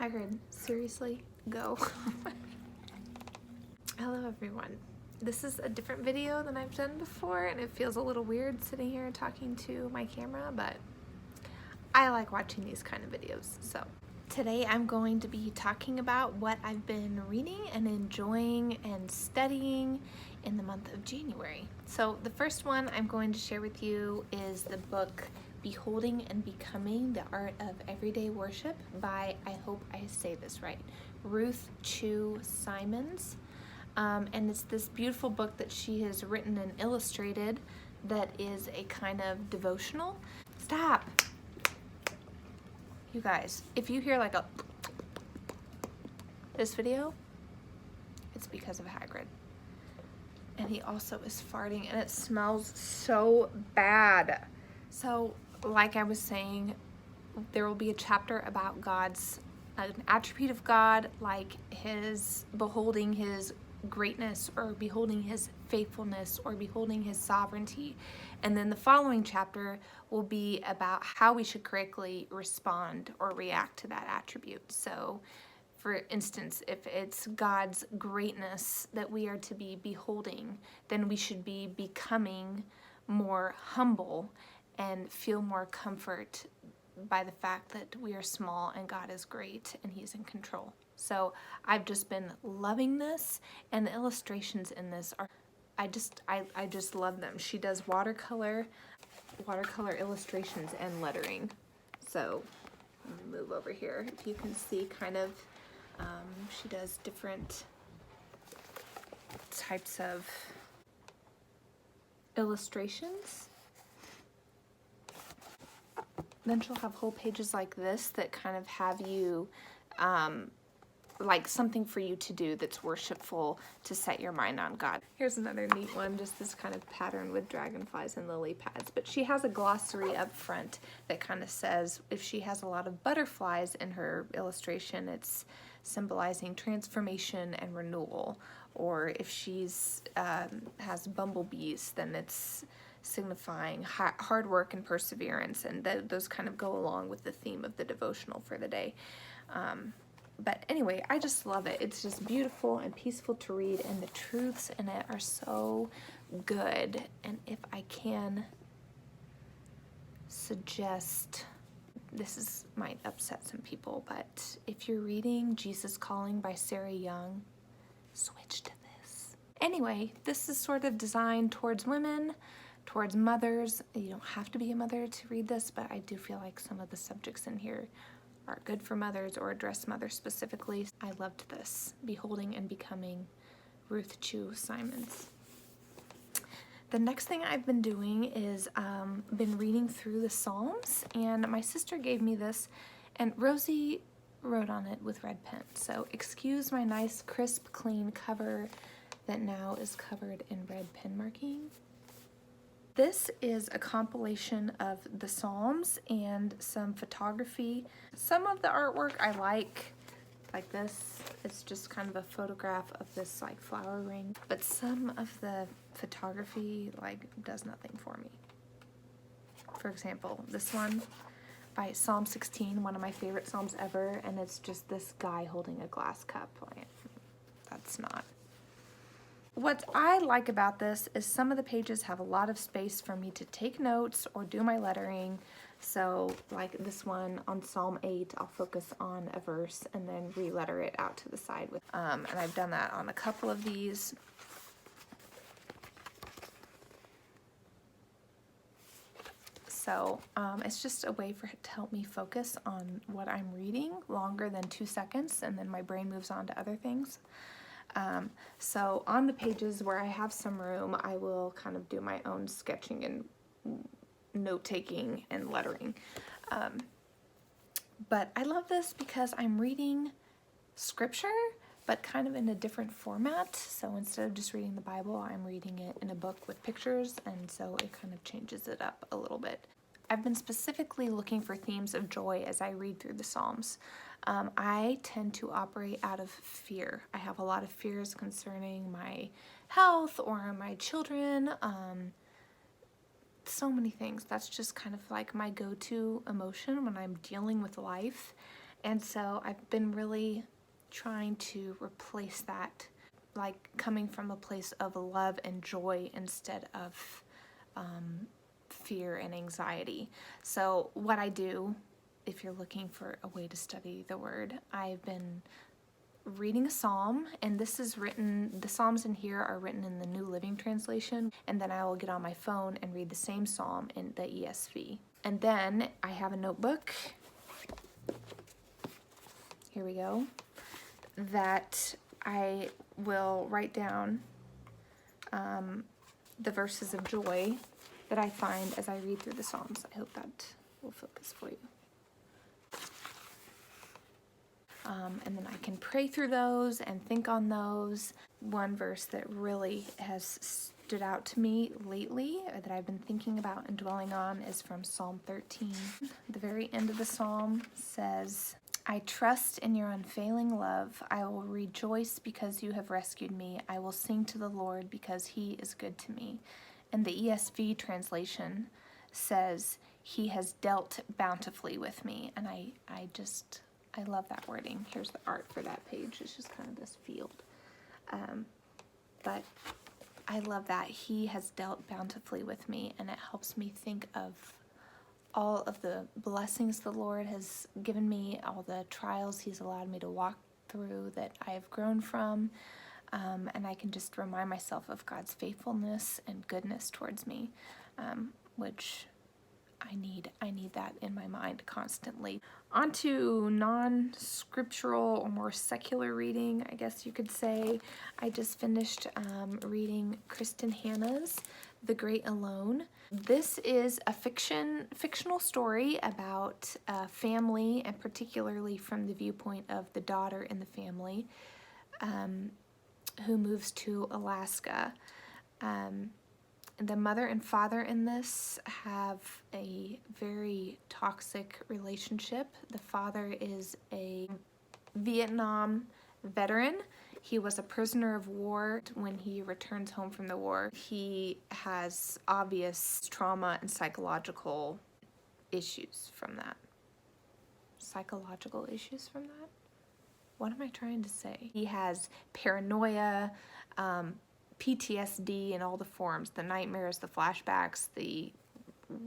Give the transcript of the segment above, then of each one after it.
Hagrid, seriously, go. Hello everyone. This is a different video than I've done before, and it feels a little weird sitting here talking to my camera, but I like watching these kind of videos. So today I'm going to be talking about what I've been reading and enjoying and studying in the month of January. So the first one I'm going to share with you is the book Beholding and Becoming, The Art of Everyday Worship by, I hope I say this right, Ruth Chou Simons. And it's this beautiful book that she has written and illustrated that is a kind of devotional. Stop! You guys, if you hear like a this video, it's because of Hagrid. And he also is farting and it smells so bad. So, like I was saying, there will be a chapter about an attribute of God, like his beholding his greatness or beholding his faithfulness or beholding his sovereignty. And then the following chapter will be about how we should correctly respond or react to that attribute. So, for instance, if it's God's greatness that we are to be beholding, then we should be becoming more humble and feel more comfort by the fact that we are small and God is great and He's in control. So I've just been loving this, and the illustrations in this are, I just love them. She does watercolor illustrations and lettering. So let me move over here. If you can see kind of, she does different types of illustrations. Then she'll have whole pages like this that kind of have you, like something for you to do that's worshipful to set your mind on God. Here's another neat one, just this kind of pattern with dragonflies and lily pads. But she has a glossary up front that kind of says if she has a lot of butterflies in her illustration, it's symbolizing transformation and renewal. Or if she's has bumblebees, then it's signifying hard work and perseverance, and those kind of go along with the theme of the devotional for the day. But anyway, I just love it. It's just beautiful and peaceful to read, and the truths in it are so good. And if I can suggest, this might upset some people, but if you're reading Jesus Calling by Sarah Young, switch to this. Anyway, this is sort of designed towards women, towards mothers. You don't have to be a mother to read this, but I do feel like some of the subjects in here are good for mothers or address mothers specifically. I loved this, Beholding and Becoming, Ruth Chou Simons. The next thing I've been doing is been reading through the Psalms, and my sister gave me this, and Rosie wrote on it with red pen. So excuse my nice, crisp, clean cover that now is covered in red pen marking. This is a compilation of the Psalms and some photography. Some of the artwork I like this. It's just kind of a photograph of this like flower ring. But some of the photography does nothing for me. For example, this one by Psalm 16, one of my favorite Psalms ever, and it's just this guy holding a glass cup. That's not. What I like about this is some of the pages have a lot of space for me to take notes or do my lettering. So like this one on Psalm 8, I'll focus on a verse and then re-letter it out to the side with, and I've done that on a couple of these. So it's just a way to help me focus on what I'm reading longer than 2 seconds, and then my brain moves on to other things. So on the pages where I have some room, I will kind of do my own sketching and note-taking and lettering. But I love this because I'm reading scripture, but kind of in a different format. So instead of just reading the Bible, I'm reading it in a book with pictures, and so it kind of changes it up a little bit. I've been specifically looking for themes of joy as I read through the Psalms. I tend to operate out of fear. I have a lot of fears concerning my health or my children, so many things. That's just kind of like my go-to emotion when I'm dealing with life. And so I've been really trying to replace that, like coming from a place of love and joy instead of fear and anxiety. So what I do, if you're looking for a way to study the word, I've been reading a psalm, and this is written, the psalms in here are written in the New Living Translation, and then I will get on my phone and read the same psalm in the ESV. And then I have a notebook, here we go, that I will write down the verses of joy that I find as I read through the psalms. I hope that will focus for you. And then I can pray through those and think on those. One verse that really has stood out to me lately, or that I've been thinking about and dwelling on, is from Psalm 13. The very end of the psalm says, I trust in your unfailing love. I will rejoice because you have rescued me. I will sing to the Lord because he is good to me. And the ESV translation says, he has dealt bountifully with me. And I love that wording. Here's the art for that page. It's just kind of this field. But I love that. He has dealt bountifully with me, and it helps me think of all of the blessings the Lord has given me, all the trials he's allowed me to walk through that I have grown from, and I can just remind myself of God's faithfulness and goodness towards me, which I need that in my mind constantly. On to non-scriptural or more secular reading, I guess you could say. I just finished reading Kristin Hannah's The Great Alone. This is a fictional story about a family, and particularly from the viewpoint of the daughter in the family, who moves to Alaska. The mother and father in this have a very toxic relationship. The father is a Vietnam veteran. He was a prisoner of war. When he returns home from the war, he has obvious trauma and psychological issues from that. Psychological issues from that? What am I trying to say? He has paranoia, PTSD in all the forms, the nightmares, the flashbacks, the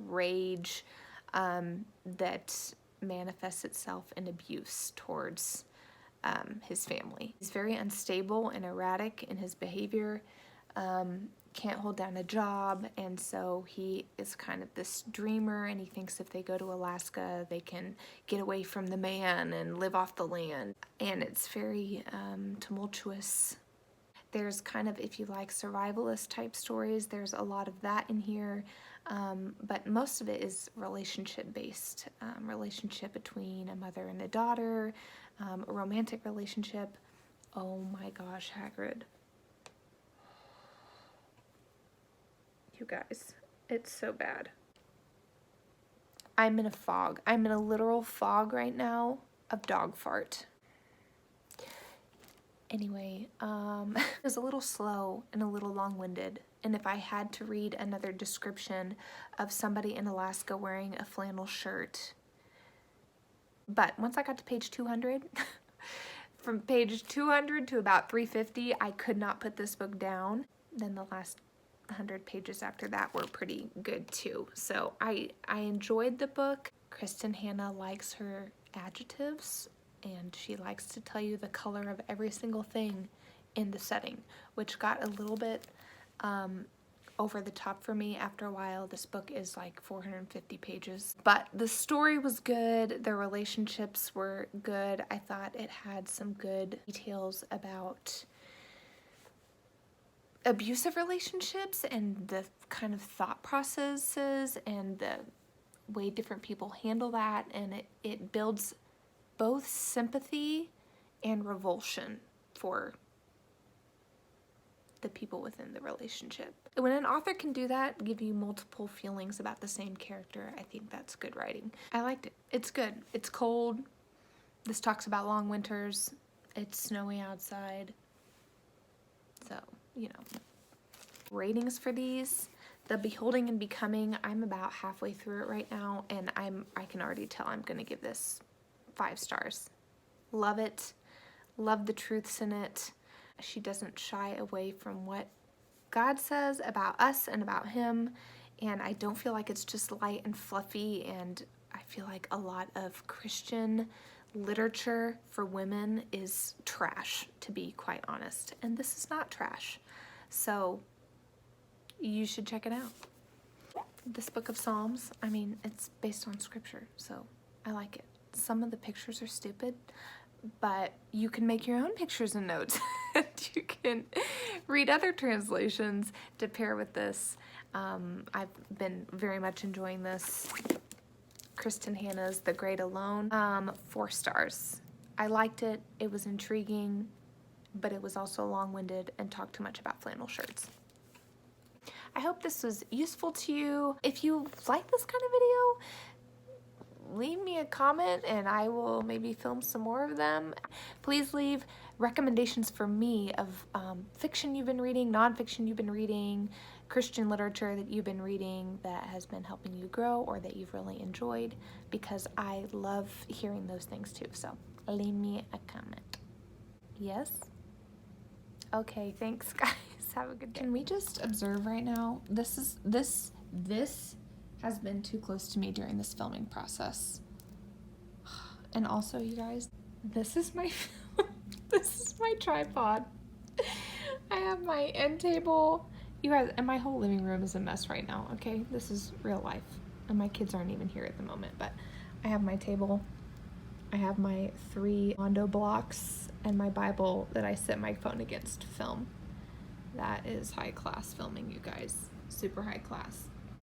rage that manifests itself in abuse towards his family. He's very unstable and erratic in his behavior, can't hold down a job, and so he is kind of this dreamer, and he thinks if they go to Alaska they can get away from the man and live off the land. And it's very tumultuous. There's kind of, if you like survivalist type stories, there's a lot of that in here, but most of it is relationship based. Relationship between a mother and a daughter, a romantic relationship. Oh my gosh, Hagrid. You guys, it's so bad. I'm in a fog. I'm in a literal fog right now of dog fart. Anyway, it was a little slow and a little long-winded, and if I had to read another description of somebody in Alaska wearing a flannel shirt, but once I got to page 200, from page 200 to about 350, I could not put this book down. Then the last 100 pages after that were pretty good too. So I enjoyed the book. Kristin Hannah likes her adjectives, and she likes to tell you the color of every single thing in the setting, which got a little bit over the top for me after a while. This book is like 450 pages, but the story was good. The relationships were good. I thought it had some good details about abusive relationships and the kind of thought processes and the way different people handle that, and it builds both sympathy and revulsion for the people within the relationship. When an author can do that, give you multiple feelings about the same character, I think that's good writing. I liked it. It's good. It's cold. This talks about long winters. It's snowy outside. So, you know. Ratings for these. The Beholding and Becoming, I'm about halfway through it right now, and I can already tell I'm going to give this 5 stars. Love it. Love the truths in it. She doesn't shy away from what God says about us and about him, and I don't feel like it's just light and fluffy, and I feel like a lot of Christian literature for women is trash, to be quite honest, and this is not trash, so you should check it out. This book of Psalms, I mean, it's based on scripture, so I like it. Some of the pictures are stupid, but you can make your own pictures and notes. You can read other translations to pair with this. I've been very much enjoying this. Kristin Hannah's The Great Alone. 4 stars. I liked it. It was intriguing, but it was also long-winded and talked too much about flannel shirts. I hope this was useful to you. If you like this kind of video, leave me a comment and I will maybe film some more of them. Please leave recommendations for me of fiction you've been reading, nonfiction you've been reading, Christian literature that you've been reading that has been helping you grow or that you've really enjoyed, because I love hearing those things too. So leave me a comment. Yes? Okay, thanks guys. Have a good day. Can we just observe right now? This has been too close to me during this filming process. And also, you guys, this is my tripod. I have my end table. You guys, and my whole living room is a mess right now, okay? This is real life. And my kids aren't even here at the moment, but I have my table. I have my 3 Mondo blocks and my Bible that I set my phone against to film. That is high class filming, you guys. Super high class.